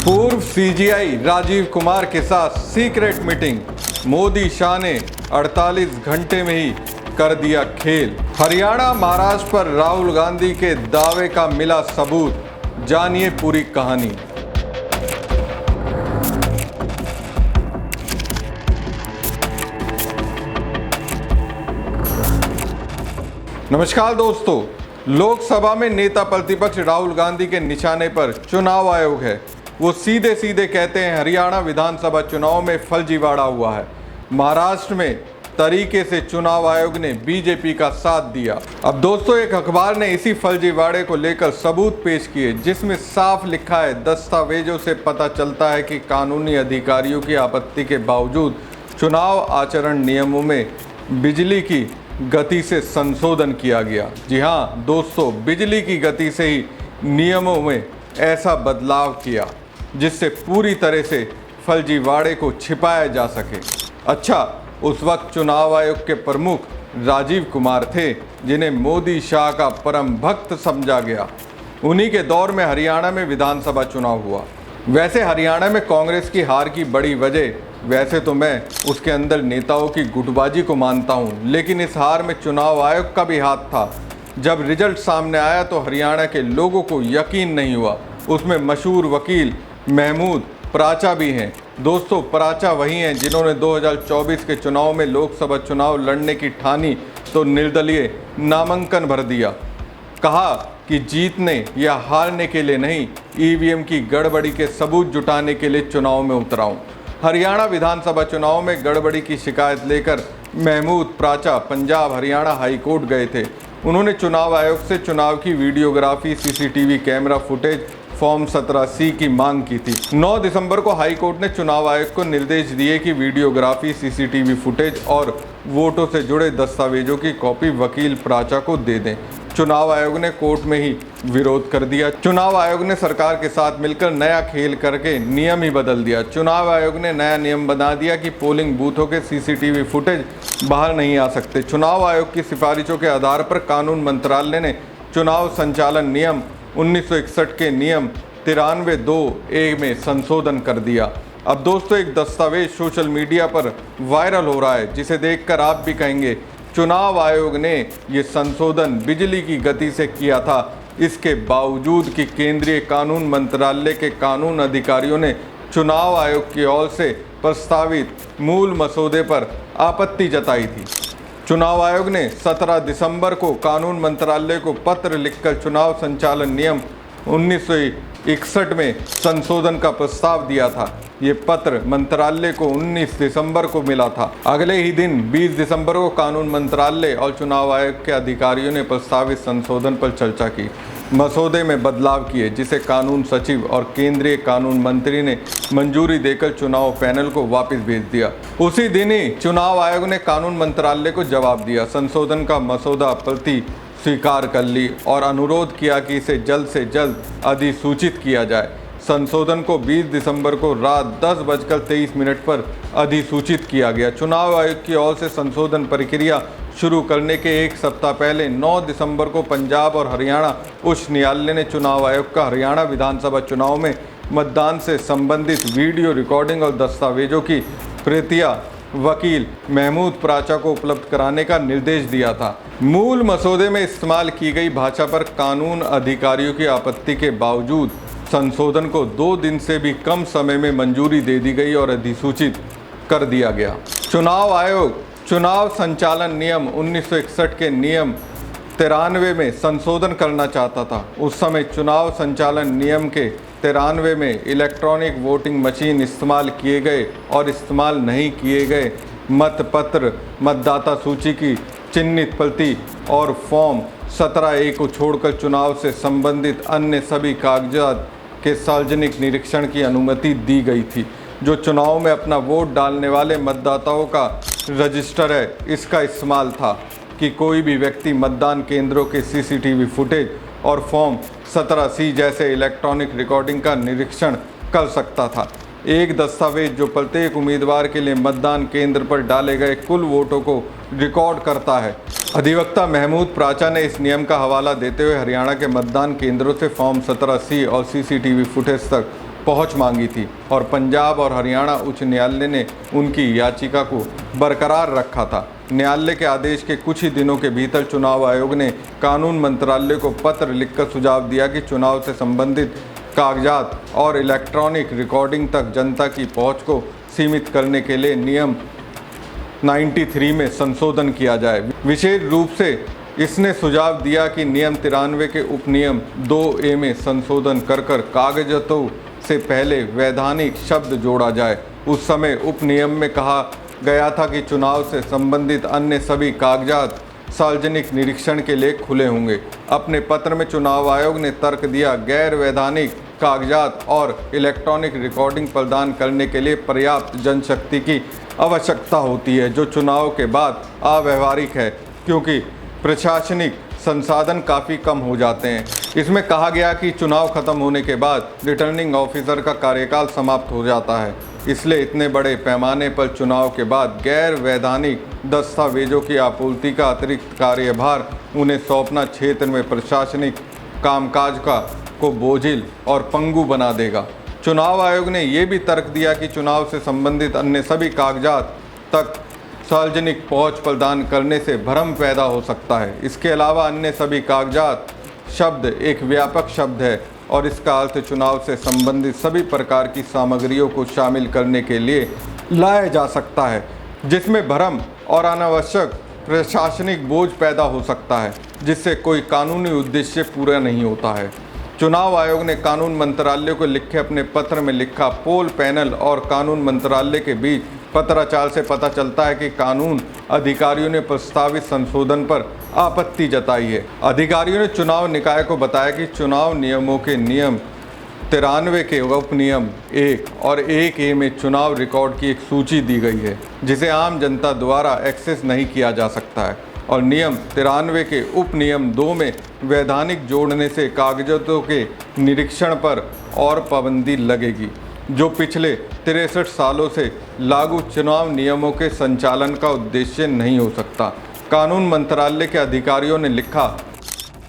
पूर्व सीजीआई राजीव कुमार के साथ सीक्रेट मीटिंग, मोदी शाह ने 48 घंटे में ही कर दिया खेल। हरियाणा महाराष्ट्र पर राहुल गांधी के दावे का मिला सबूत, जानिए पूरी कहानी। नमस्कार दोस्तों, लोकसभा में नेता प्रतिपक्ष राहुल गांधी के निशाने पर चुनाव आयोग है। वो सीधे सीधे कहते हैं हरियाणा विधानसभा चुनाव में फर्जीवाड़ा हुआ है। महाराष्ट्र में तरीके से चुनाव आयोग ने बीजेपी का साथ दिया। अब दोस्तों, एक अखबार ने इसी फर्जीवाड़े को लेकर सबूत पेश किए, जिसमें साफ लिखा है, दस्तावेजों से पता चलता है कि कानूनी अधिकारियों की आपत्ति के बावजूद चुनाव आचरण नियमों में बिजली की गति से संशोधन किया गया। जी हाँ दोस्तों, बिजली की गति से ही नियमों में ऐसा बदलाव किया जिससे पूरी तरह से फर्जीवाड़े को छिपाया जा सके। अच्छा, उस वक्त चुनाव आयोग के प्रमुख राजीव कुमार थे, जिन्हें मोदी शाह का परम भक्त समझा गया। उन्हीं के दौर में हरियाणा में विधानसभा चुनाव हुआ। वैसे हरियाणा में कांग्रेस की हार की बड़ी वजह, वैसे तो मैं उसके अंदर नेताओं की गुटबाजी को मानता हूं, लेकिन इस हार में चुनाव आयोग का भी हाथ था। जब रिजल्ट सामने आया तो हरियाणा के लोगों को यकीन नहीं हुआ। उसमें मशहूर वकील महमूद प्राचा भी हैं। दोस्तों, प्राचा वही हैं जिन्होंने 2024 के चुनाव में लोकसभा चुनाव लड़ने की ठानी तो निर्दलीय नामांकन भर दिया। कहा कि जीतने या हारने के लिए नहीं, ईवीएम की गड़बड़ी के सबूत जुटाने के लिए चुनाव में उतरा हूं। हरियाणा विधानसभा चुनाव में गड़बड़ी की शिकायत लेकर महमूद प्राचा पंजाब हरियाणा हाई कोर्ट गए थे। उन्होंने चुनाव आयोग से चुनाव की videography, CCTV camera footage, form 17C की मांग की थी। 9 दिसंबर को हाई कोर्ट ने चुनाव आयोग को निर्देश दिए कि वीडियोग्राफी, सीसीटीवी फुटेज और वोटों से जुड़े दस्तावेजों की कॉपी वकील प्राचा को दे दें। चुनाव आयोग ने कोर्ट में ही विरोध कर दिया। चुनाव आयोग ने सरकार के साथ मिलकर नया खेल करके नियम ही बदल दिया। चुनाव आयोग ने नया नियम बना दिया कि पोलिंग बूथों के सीसीटीवी फुटेज बाहर नहीं आ सकते। चुनाव आयोग की सिफारिशों के आधार पर कानून मंत्रालय ने चुनाव संचालन नियम 1961 के नियम 93(2)(a) में संशोधन कर दिया। अब दोस्तों, एक दस्तावेज सोशल मीडिया पर वायरल हो रहा है, जिसे देखकर आप भी कहेंगे चुनाव आयोग ने ये संशोधन बिजली की गति से किया था। इसके बावजूद कि केंद्रीय कानून मंत्रालय के कानून अधिकारियों ने चुनाव आयोग की ओर से प्रस्तावित मूल मसौदे पर आपत्ति जताई थी। चुनाव आयोग ने 17 दिसंबर को कानून मंत्रालय को पत्र लिखकर चुनाव संचालन नियम 1961 में संशोधन का प्रस्ताव दिया था। ये पत्र मंत्रालय को 19 दिसंबर को मिला था। अगले ही दिन 20 दिसंबर को कानून मंत्रालय और चुनाव आयोग के अधिकारियों ने प्रस्तावित संशोधन पर चर्चा की, मसौदे में बदलाव किए, जिसे कानून सचिव और केंद्रीय कानून मंत्री ने मंजूरी देकर चुनाव पैनल को वापस भेज दिया। उसी दिन ही चुनाव आयोग ने कानून मंत्रालय को जवाब दिया, संशोधन का मसौदा प्रति स्वीकार कर ली और अनुरोध किया कि इसे जल्द से जल्द अधिसूचित किया जाए। संशोधन को 20 दिसंबर को रात 10:23 पर अधिसूचित किया गया। चुनाव आयोग की ओर से संशोधन प्रक्रिया शुरू करने के एक सप्ताह पहले 9 दिसंबर को पंजाब और हरियाणा उच्च न्यायालय ने चुनाव आयोग का हरियाणा विधानसभा चुनाव में मतदान से संबंधित वीडियो रिकॉर्डिंग और दस्तावेजों की प्रतियां वकील महमूद प्राचा को उपलब्ध कराने का निर्देश दिया था। मूल मसौदे में इस्तेमाल की गई भाषा पर कानून अधिकारियों की आपत्ति के बावजूद संशोधन को 2 दिन से भी कम समय में मंजूरी दे दी गई और अधिसूचित कर दिया गया। चुनाव आयोग चुनाव संचालन नियम 1961 के नियम 93 में संशोधन करना चाहता था। उस समय चुनाव संचालन नियम के 93 में इलेक्ट्रॉनिक वोटिंग मशीन इस्तेमाल किए गए और इस्तेमाल नहीं किए गए मतपत्र, मतदाता सूची की चिन्हित प्रति और फॉर्म 17A को छोड़कर चुनाव से संबंधित अन्य सभी कागजात के सार्वजनिक निरीक्षण की अनुमति दी गई थी। जो चुनाव में अपना वोट डालने वाले मतदाताओं का रजिस्टर है, इसका इस्तेमाल था कि कोई भी व्यक्ति मतदान केंद्रों के सीसीटीवी फुटेज और फॉर्म 17C जैसे इलेक्ट्रॉनिक रिकॉर्डिंग का निरीक्षण कर सकता था। एक दस्तावेज जो प्रत्येक उम्मीदवार के लिए मतदान केंद्र पर डाले गए कुल वोटों को रिकॉर्ड करता है। अधिवक्ता महमूद प्राचा ने इस नियम का हवाला देते हुए हरियाणा के मतदान केंद्रों से फॉर्म 17C और सीसीटीवी फुटेज तक पहुंच मांगी थी और पंजाब और हरियाणा उच्च न्यायालय ने उनकी याचिका को बरकरार रखा था। न्यायालय के आदेश के कुछ ही दिनों के भीतर चुनाव आयोग ने कानून मंत्रालय को पत्र लिखकर सुझाव दिया कि चुनाव से संबंधित कागजात और इलेक्ट्रॉनिक रिकॉर्डिंग तक जनता की पहुंच को सीमित करने के लिए नियम 93 में संशोधन किया जाए। विशेष रूप से इसने सुझाव दिया कि नियम 93 के उपनियम 2A में संशोधन कर कागजातों से पहले वैधानिक शब्द जोड़ा जाए। उस समय उपनियम में कहा गया था कि चुनाव से संबंधित अन्य सभी कागजात सार्वजनिक निरीक्षण के लिए खुले होंगे। अपने पत्र में चुनाव आयोग ने तर्क दिया, गैर वैधानिक कागजात और इलेक्ट्रॉनिक रिकॉर्डिंग प्रदान करने के लिए पर्याप्त जनशक्ति की आवश्यकता होती है, जो चुनाव के बाद अव्यावहारिक है क्योंकि प्रशासनिक संसाधन काफ़ी कम हो जाते हैं। इसमें कहा गया कि चुनाव खत्म होने के बाद रिटर्निंग ऑफिसर का कार्यकाल समाप्त हो जाता है, इसलिए इतने बड़े पैमाने पर चुनाव के बाद गैर वैधानिक दस्तावेजों की आपूर्ति का अतिरिक्त कार्यभार उन्हें सौंपना क्षेत्र में प्रशासनिक कामकाज को बोझिल और पंगु बना देगा। चुनाव आयोग ने यह भी तर्क दिया कि चुनाव से संबंधित अन्य सभी कागजात तक सार्वजनिक पहुंच प्रदान करने से भ्रम पैदा हो सकता है। इसके अलावा अन्य सभी कागजात शब्द एक व्यापक शब्द है और इसका अर्थ चुनाव से संबंधित सभी प्रकार की सामग्रियों को शामिल करने के लिए लाया जा सकता है, जिसमें भ्रम और अनावश्यक प्रशासनिक बोझ पैदा हो सकता है, जिससे कोई कानूनी उद्देश्य पूरा नहीं होता है। चुनाव आयोग ने कानून मंत्रालय को लिखे अपने पत्र में लिखा, पोल पैनल और कानून मंत्रालय के बीच पत्राचार से पता चलता है कि कानून अधिकारियों ने प्रस्तावित संशोधन पर आपत्ति जताई है। अधिकारियों ने चुनाव निकाय को बताया कि चुनाव नियमों के नियम 93 के उपनियम 1 और 1A में चुनाव रिकॉर्ड की एक सूची दी गई है, जिसे आम जनता द्वारा एक्सेस नहीं किया जा सकता है, और नियम 93 के उपनियम 2 में वैधानिक जोड़ने से कागजातों के निरीक्षण पर और पाबंदी लगेगी, जो पिछले 63 सालों से लागू चुनाव नियमों के संचालन का उद्देश्य नहीं हो सकता। कानून मंत्रालय के अधिकारियों ने लिखा,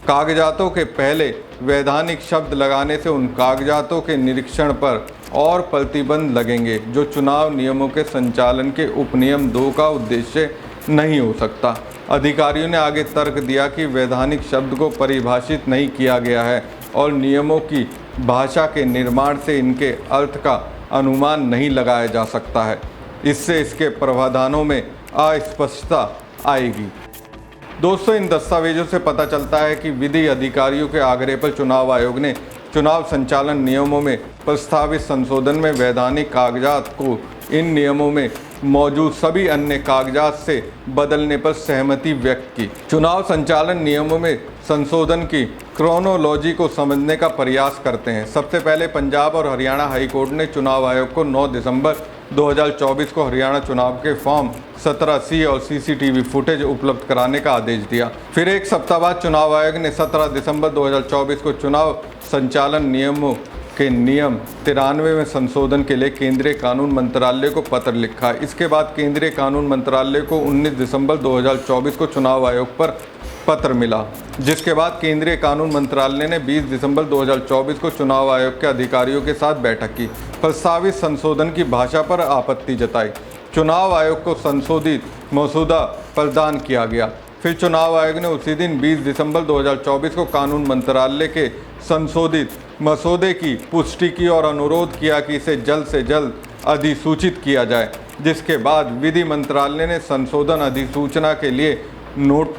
कागजातों के पहले वैधानिक शब्द लगाने से उन कागजातों के निरीक्षण पर और प्रतिबंध लगेंगे, जो चुनाव नियमों के संचालन के उपनियम 2 का उद्देश्य नहीं हो सकता। अधिकारियों ने आगे तर्क दिया कि वैधानिक शब्द को परिभाषित नहीं किया गया है और नियमों की भाषा के निर्माण से इनके अर्थ का अनुमान नहीं लगाया जा सकता है। इससे इसके प्रावधानों में अस्पष्टता आएगी। दोस्तों, इन दस्तावेजों से पता चलता है कि विधि अधिकारियों के आग्रह पर चुनाव आयोग ने चुनाव संचालन नियमों में प्रस्तावित संशोधन में वैधानिक कागजात को इन नियमों में मौजूद सभी अन्य कागजात से बदलने पर सहमति व्यक्त की। चुनाव संचालन नियमों में संशोधन की क्रोनोलॉजी को समझने का प्रयास करते हैं। सबसे पहले पंजाब और हरियाणा हाईकोर्ट ने चुनाव आयोग को 9 दिसंबर 2024 को हरियाणा चुनाव के फॉर्म 17C और CCTV फुटेज उपलब्ध कराने का आदेश दिया। फिर एक सप्ताह बाद चुनाव आयोग ने 17 दिसंबर 2024 को चुनाव संचालन नियमों के नियम 93 में संशोधन के लिए केंद्रीय कानून मंत्रालय को पत्र लिखा। इसके बाद केंद्रीय कानून मंत्रालय को 19 दिसंबर 2024 को चुनाव आयोग पर पत्र मिला, जिसके बाद केंद्रीय कानून मंत्रालय ने 20 दिसंबर 2024 को चुनाव आयोग के अधिकारियों के साथ बैठक की। प्रस्तावित संशोधन की भाषा पर आपत्ति जताई। चुनाव आयोग को संशोधित मसौदा प्रदान किया गया। फिर चुनाव आयोग ने उसी दिन 20 दिसंबर 2024 को कानून मंत्रालय के संशोधित मसौदे की पुष्टि की और अनुरोध किया कि इसे जल्द से जल्द अधिसूचित किया जाए, जिसके बाद विधि मंत्रालय ने संशोधन अधिसूचना के लिए नोट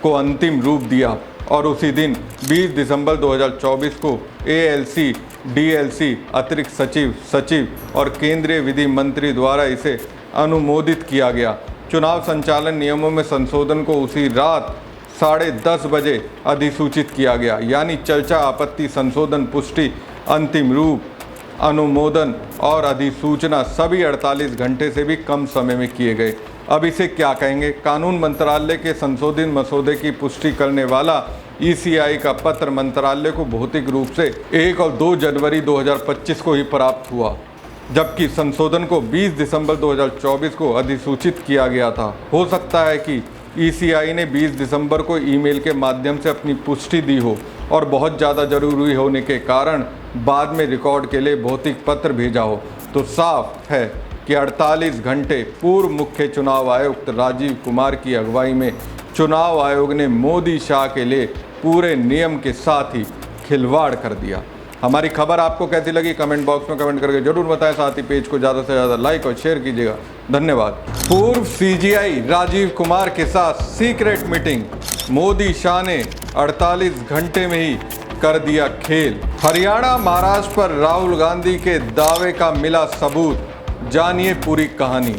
को अंतिम रूप दिया और उसी दिन 20 दिसंबर 2024 को ALC, DLC, अतिरिक्त सचिव और केंद्रीय विधि मंत्री द्वारा इसे अनुमोदित किया गया। चुनाव संचालन नियमों में संशोधन को उसी रात 10:30 बजे अधिसूचित किया गया, यानी चर्चा, आपत्ति, संशोधन, पुष्टि, अंतिम रूप, अनुमोदन और अधिसूचना सभी 48 घंटे से भी कम समय में किए गए। अब इसे क्या कहेंगे? कानून मंत्रालय के संशोधित मसौदे की पुष्टि करने वाला ECI का पत्र मंत्रालय को भौतिक रूप से 1 और 2 जनवरी 2025 को ही प्राप्त हुआ, जबकि संशोधन को 20 दिसंबर 2024 को अधिसूचित किया गया था। हो सकता है कि ECI ने 20 दिसंबर को ईमेल के माध्यम से अपनी पुष्टि दी हो और बहुत ज़्यादा जरूरी होने के कारण बाद में रिकॉर्ड के लिए भौतिक पत्र भेजा हो तो साफ है कि 48 घंटे पूर्व मुख्य चुनाव आयुक्त राजीव कुमार की अगुवाई में चुनाव आयोग ने मोदी शाह के लिए पूरे नियम के साथ ही खिलवाड़ कर दिया। हमारी खबर आपको कैसी लगी कमेंट बॉक्स में कमेंट करके जरूर बताएं। साथ ही पेज को ज़्यादा से ज़्यादा लाइक और शेयर कीजिएगा। धन्यवाद। पूर्व सीजीआई राजीव कुमार के साथ सीक्रेट मीटिंग, मोदी शाह ने 48 घंटे में ही कर दिया खेल। हरियाणा महाराष्ट्र पर राहुल गांधी के दावे का मिला सबूत, जानिए पूरी कहानी।